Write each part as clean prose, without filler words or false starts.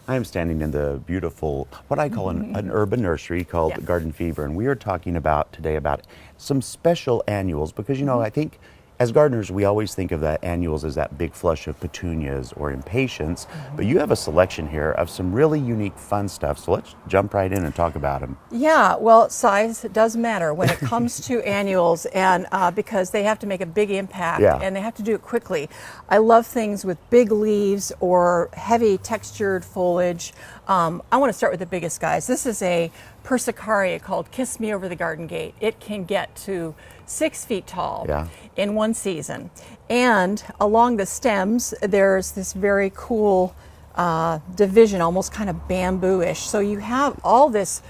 I am standing in the beautiful, what I call an urban nursery called Garden Fever, and we are talking about today about some special annuals because, you know, I think as gardeners, we always think of that annuals as that big flush of petunias or impatiens, but you have a selection here of some really unique, fun stuff. So let's jump right in and talk about them. Yeah, well, size does matter when it comes to annuals, and because they have to make a big impact and they have to do it quickly. I love things with big leaves or heavy textured foliage. I want to start with the biggest guys. This is a Persicaria called Kiss Me Over the Garden Gate. It can get to 6 feet tall in one season. And along the stems, there's this very cool division, almost kind of bamboo-ish. So you have all this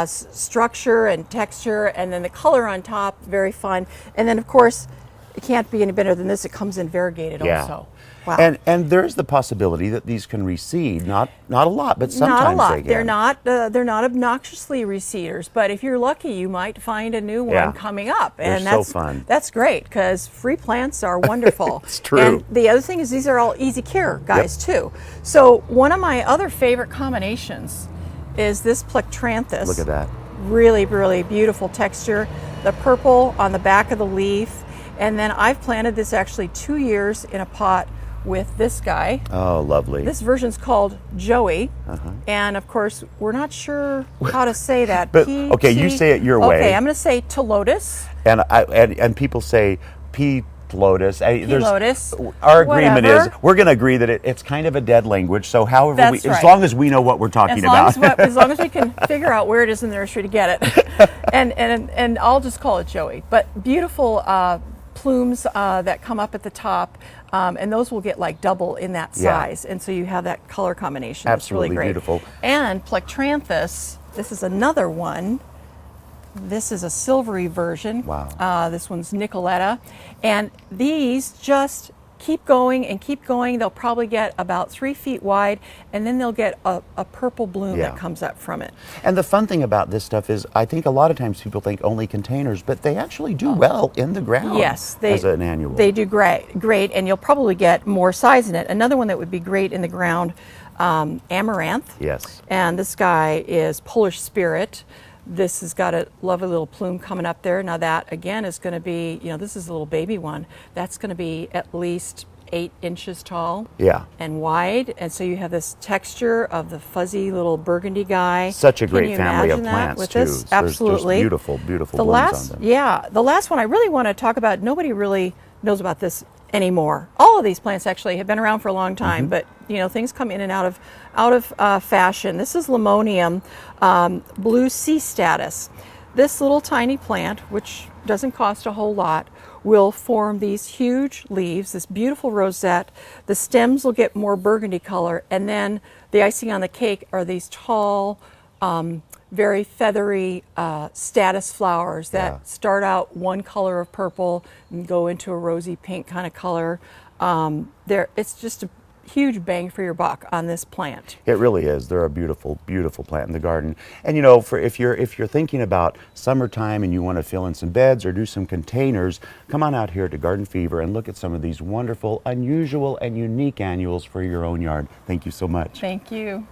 structure and texture, and then the color on top, very fun. And then, of course, it can't be any better than this. It comes in variegated also. Wow. And there's the possibility that these can reseed, not a lot, but sometimes not a lot. They can. They're not obnoxiously reseeders, but if you're lucky, you might find a new one coming up, and that's so fun. That's great because free plants are wonderful. It's true. And the other thing is these are all easy care guys too. So one of my other favorite combinations is this Plectranthus. Look at that. Really, really beautiful texture. The purple on the back of the leaf, and then I've planted this actually 2 years in a pot with this guy. Oh, lovely. This version's called Joey, and of course we're not sure how to say that. But okay, you say it your way. Okay, I'm going to say Telotus. And people say P-Lotus. P-Lotus. Our agreement is we're going to agree that it's kind of a dead language. So however, as long as we know what we're talking about, as long as we can figure out where it is in the nursery to get it, and I'll just call it Joey. But beautiful plumes that come up at the top, and those will get like double in that size, and so you have that color combination. Absolutely that's really great. Beautiful. And Plectranthus, this is another one. This is a silvery version. Wow. This one's Nicoletta, and these just keep going and keep going. They'll probably get about 3 feet wide, and then they'll get a purple bloom that comes up from it. And the fun thing about this stuff is I think a lot of times people think only containers, but they actually do well in the ground. Yes, as an annual. They do great, and you'll probably get more size in it. Another one that would be great in the ground, Amaranth. Yes. And this guy is Polish Spirit. This has got a lovely little plume coming up there. Now that, again, is going to be, this is a little baby one. That's going to be at least 8 inches tall and wide. And so you have this texture of the fuzzy little burgundy guy. Such a great family of plants, too. This? Absolutely. There's just beautiful blooms on them. The last one I really want to talk about, nobody really knows about this anymore. All of these plants actually have been around for a long time, but things come in and out of fashion. This is Limonium, blue sea statice. This little tiny plant, which doesn't cost a whole lot, will form these huge leaves, this beautiful rosette. The stems will get more burgundy color, and then the icing on the cake are these tall, very feathery statice flowers that start out one color of purple and go into a rosy pink kind of color. It's just a huge bang for your buck on this plant. It really is. They're a beautiful plant in the garden. And if you're thinking about summertime and you want to fill in some beds or do some containers, come on out here to Garden Fever and look at some of these wonderful, unusual, and unique annuals for your own yard. Thank you so much. Thank you.